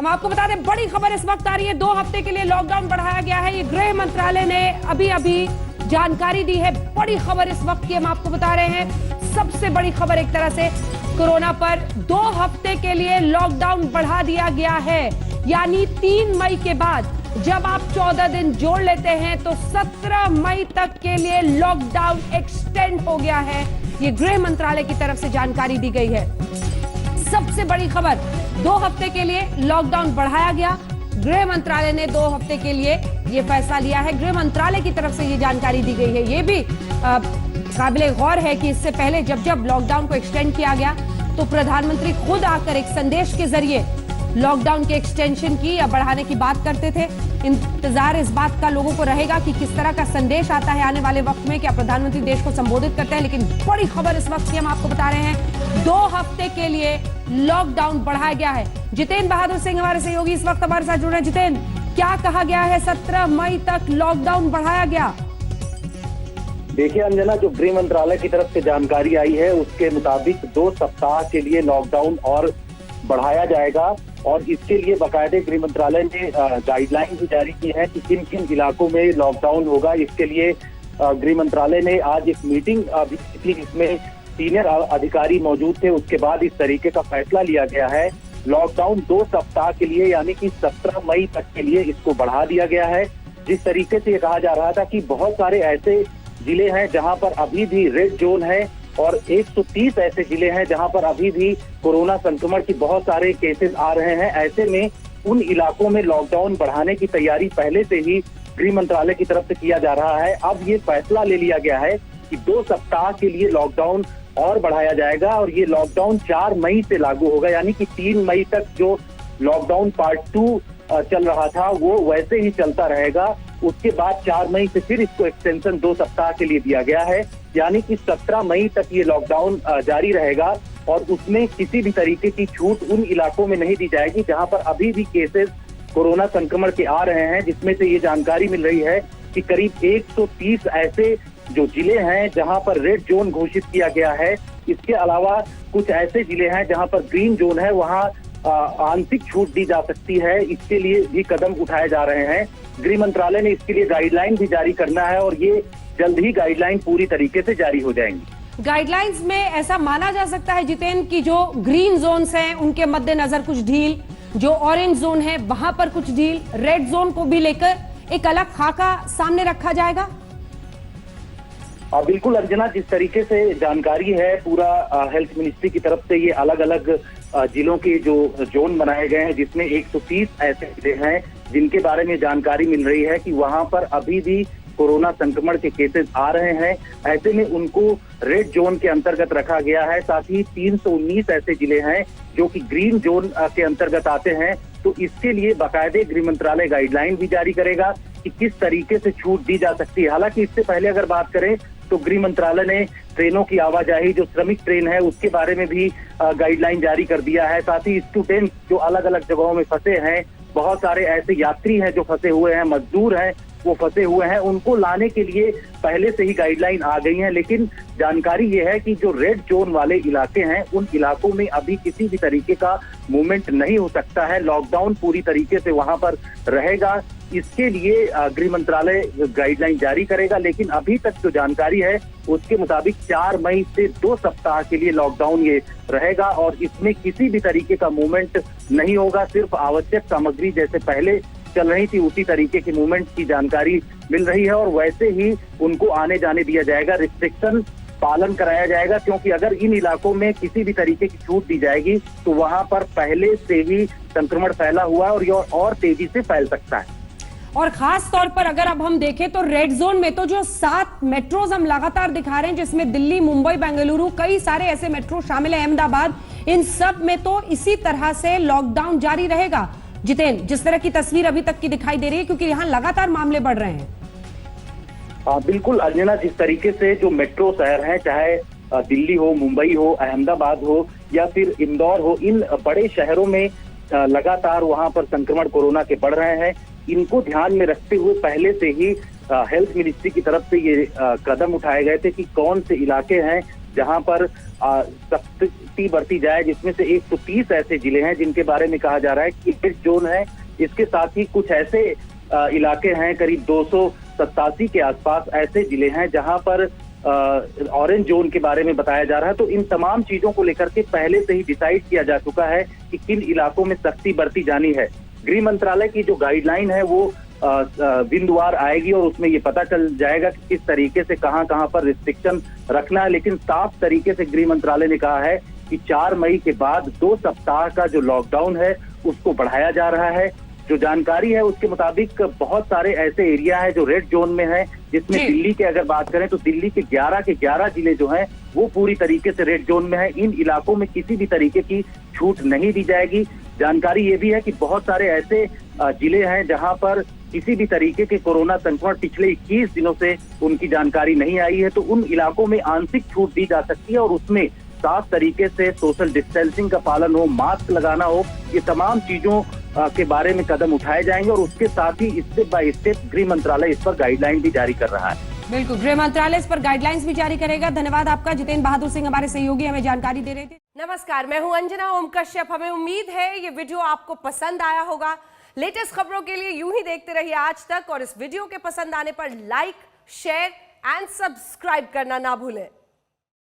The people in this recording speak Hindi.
हम आपको बता दें, बड़ी खबर इस वक्त आ रही है। 2 हफ्ते के लिए लॉकडाउन बढ़ाया गया है। ये गृह मंत्रालय ने अभी जानकारी दी है। बड़ी खबर इस वक्त की हम आपको बता रहे हैं। सबसे बड़ी खबर एक तरह से कोरोना पर 2 हफ्ते के लिए लॉकडाउन बढ़ा दिया गया है। यानी 3 मई के बाद जब आप 14 दिन जोड़ लेते हैं तो 17 मई तक के लिए लॉकडाउन एक्सटेंड हो गया है। ये गृह मंत्रालय की तरफ से जानकारी दी गई है। सबसे बड़ी खबर, 2 हफ्ते के लिए लॉकडाउन बढ़ाया गया। गृह मंत्रालय ने 2 हफ्ते के लिए यह फैसला लिया है। गृह मंत्रालय की तरफ से यह जानकारी दी गई है। यह भी काबिले गौर है कि इससे पहले जब लॉकडाउन को एक्सटेंड किया गया तो प्रधानमंत्री खुद आकर एक संदेश के जरिए लॉकडाउन के एक्सटेंशन की या बढ़ाने की बात करते थे। इंतजार इस बात का लोगों को रहेगा कि किस तरह का संदेश आता है आने वाले वक्त में। क्या प्रधानमंत्री देश को संबोधित करते हैं? लेकिन बड़ी खबर इस वक्त की हम आपको बता रहे हैं, 2 हफ्ते के लिए लॉकडाउन बढ़ाया गया है। जितेंद्र बहादुर सिंह हमारे सहयोगी इस वक्त हमारे साथ जुड़ रहे हैं। जितेंद्र, क्या कहा गया है? 17 मई तक लॉकडाउन बढ़ाया गया। देखिए अंजना, जो गृह मंत्रालय की तरफ से जानकारी आई है उसके मुताबिक 2 सप्ताह के लिए लॉकडाउन और बढ़ाया जाएगा। और इसके लिए बाकायदे गृह मंत्रालय ने गाइडलाइन भी जारी की है कि किन किन इलाकों में लॉकडाउन होगा। इसके लिए गृह मंत्रालय ने आज एक मीटिंग भी की जिसमें सीनियर अधिकारी मौजूद थे। उसके बाद इस तरीके का फैसला लिया गया है। लॉकडाउन 2 सप्ताह के लिए यानी कि 17 मई तक के लिए इसको बढ़ा दिया गया है। जिस तरीके से ये कहा जा रहा था कि बहुत सारे ऐसे जिले हैं जहां पर अभी भी रेड जोन है और 130 ऐसे जिले हैं जहां पर अभी भी कोरोना संक्रमण की बहुत सारे केसेस आ रहे हैं। ऐसे में उन इलाकों में लॉकडाउन बढ़ाने की तैयारी पहले से ही गृह मंत्रालय की तरफ से किया जा रहा है। अब ये फैसला ले लिया गया है कि 2 सप्ताह के लिए लॉकडाउन और बढ़ाया जाएगा और ये लॉकडाउन 4 मई से लागू होगा। यानी कि 3 मई तक जो लॉकडाउन पार्ट 2 चल रहा था वो वैसे ही चलता रहेगा। उसके बाद 4 मई से फिर इसको एक्सटेंशन 2 सप्ताह के लिए दिया गया है। यानी कि 17 मई तक ये लॉकडाउन जारी रहेगा और उसमें किसी भी तरीके की छूट उन इलाकों में नहीं दी जाएगी जहां पर अभी भी केसेस कोरोना संक्रमण के आ रहे हैं। जिसमें से ये जानकारी मिल रही है कि करीब 130 ऐसे जो जिले हैं जहां पर रेड जोन घोषित किया गया है। इसके अलावा कुछ ऐसे जिले हैं जहां पर ग्रीन जोन है, वहां आंशिक छूट दी जा सकती है। इसके लिए भी कदम उठाए जा रहे हैं। गृह मंत्रालय ने इसके लिए गाइडलाइन भी जारी करना है और ये जल्द ही गाइडलाइन पूरी तरीके से जारी हो जाएंगी। गाइडलाइंस में ऐसा माना जा सकता है जितेंद्र की जो ग्रीन जोन्स हैं उनके मद्देनजर कुछ ढील, जो ऑरेंज जोन है वहां पर कुछ ढील, रेड जोन को भी लेकर एक अलग खाका सामने रखा जाएगा। बिल्कुल अंजना, जिस तरीके से जानकारी है पूरा हेल्थ मिनिस्ट्री की तरफ से ये अलग अलग जिलों के जो जोन बनाए गए हैं जिसमें 130 ऐसे जिले हैं जिनके बारे में जानकारी मिल रही है कि वहां पर अभी भी कोरोना संक्रमण के केसेस आ रहे हैं। ऐसे में उनको रेड जोन के अंतर्गत रखा गया है। साथ ही 319 ऐसे जिले हैं जो कि ग्रीन जोन के अंतर्गत आते हैं। तो इसके लिए बाकायदे गृह मंत्रालय गाइडलाइन भी जारी करेगा कि किस तरीके से छूट दी जा सकती है। हालांकि इससे पहले अगर बात करें तो गृह मंत्रालय ने ट्रेनों की आवाजाही, जो श्रमिक ट्रेन है उसके बारे में भी गाइडलाइन जारी कर दिया है। साथ ही स्टूडेंट जो अलग अलग जगहों में फंसे हैं, बहुत सारे ऐसे यात्री हैं जो फंसे हुए हैं, मजदूर हैं वो फंसे हुए हैं, उनको लाने के लिए पहले से ही गाइडलाइन आ गई है। लेकिन जानकारी ये है कि जो रेड जोन वाले इलाके हैं उन इलाकों में अभी किसी भी तरीके का मूवमेंट नहीं हो सकता है। लॉकडाउन पूरी तरीके से वहां पर रहेगा। इसके लिए गृह मंत्रालय गाइडलाइन जारी करेगा। लेकिन अभी तक जो जानकारी है उसके मुताबिक 4 मई से 2 सप्ताह के लिए लॉकडाउन ये रहेगा और इसमें किसी भी तरीके का मूवमेंट नहीं होगा। सिर्फ आवश्यक सामग्री जैसे पहले चल रही थी उसी तरीके की मूवमेंट की जानकारी मिल रही है और वैसे ही उनको आने जाने दिया जाएगा। रिस्ट्रिक्शन पालन कराया जाएगा क्योंकि अगर इन इलाकों में किसी भी तरीके की छूट दी जाएगी तो वहां पर पहले से ही संक्रमण फैला हुआ है और ये और तेजी से फैल सकता है। और खास तौर पर अगर अब हम देखें तो रेड जोन में तो जो 7 मेट्रोज हम लगातार दिखा रहे हैं जिसमें दिल्ली, मुंबई, बेंगलुरु, कई सारे ऐसे मेट्रो शामिल है, अहमदाबाद, इन सब में तो इसी तरह से लॉकडाउन जारी रहेगा। जितेंद्र, जिस तरह की तस्वीर अभी तक की दिखाई दे रही है क्योंकि यहाँ लगातार मामले बढ़ रहे हैं। बिल्कुल अंजना, जिस तरीके से जो मेट्रो शहर हैं, चाहे दिल्ली हो, मुंबई हो, अहमदाबाद हो या फिर इंदौर हो, इन बड़े शहरों में लगातार वहां पर संक्रमण कोरोना के बढ़ रहे हैं। इनको ध्यान में रखते हुए पहले से ही हेल्थ मिनिस्ट्री की तरफ से ये कदम उठाए गए थे कि कौन से इलाके हैं जहां पर सख्ती बरती जाए, जिसमें से 130 ऐसे जिले हैं जिनके बारे में कहा जा रहा है कि रेड जोन है। इसके साथ ही कुछ ऐसे इलाके हैं, करीब 287 के आसपास ऐसे जिले हैं जहां पर ऑरेंज जोन के बारे में बताया जा रहा है। तो इन तमाम चीजों को लेकर के पहले से ही डिसाइड किया जा चुका है कि किन इलाकों में सख्ती बरती जानी है। गृह मंत्रालय की जो गाइडलाइन है वो बिंदुवार आएगी और उसमें ये पता चल जाएगा कि किस तरीके से कहां पर रिस्ट्रिक्शन रखना है। लेकिन साफ तरीके से गृह मंत्रालय ने कहा है कि 4 मई के बाद 2 सप्ताह का जो लॉकडाउन है उसको बढ़ाया जा रहा है। जो जानकारी है उसके मुताबिक बहुत सारे ऐसे एरिया है जो रेड जोन में है, जिसमें दिल्ली के अगर बात करें तो दिल्ली के 11 जिले जो हैं वो पूरी तरीके से रेड जोन में है। इन इलाकों में किसी भी तरीके की छूट नहीं दी जाएगी। जानकारी ये भी है कि बहुत सारे ऐसे जिले हैं जहां पर किसी भी तरीके के कोरोना संक्रमण पिछले 21 दिनों से उनकी जानकारी नहीं आई है, तो उन इलाकों में आंशिक छूट दी जा सकती है और उसमें साफ तरीके से सोशल डिस्टेंसिंग का पालन हो, मास्क लगाना हो, ये तमाम चीजों के बारे में कदम उठाए जाएंगे और उसके साथ ही स्टेप बाय स्टेप गृह मंत्रालय इस पर गाइडलाइन भी जारी कर रहा है। बिल्कुल, गृह मंत्रालय इस पर गाइडलाइंस भी जारी करेगा। धन्यवाद आपका। जितेंद्र बहादुर सिंह हमारे सहयोगी हमें जानकारी दे रहे थे। नमस्कार, मैं हूं अंजना ओम कश्यप। हमें उम्मीद है ये वीडियो आपको पसंद आया होगा। लेटेस्ट खबरों के लिए यूं ही देखते रहिए आज तक और इस वीडियो के पसंद आने पर लाइक, शेयर एंड सब्सक्राइब करना ना भूलें।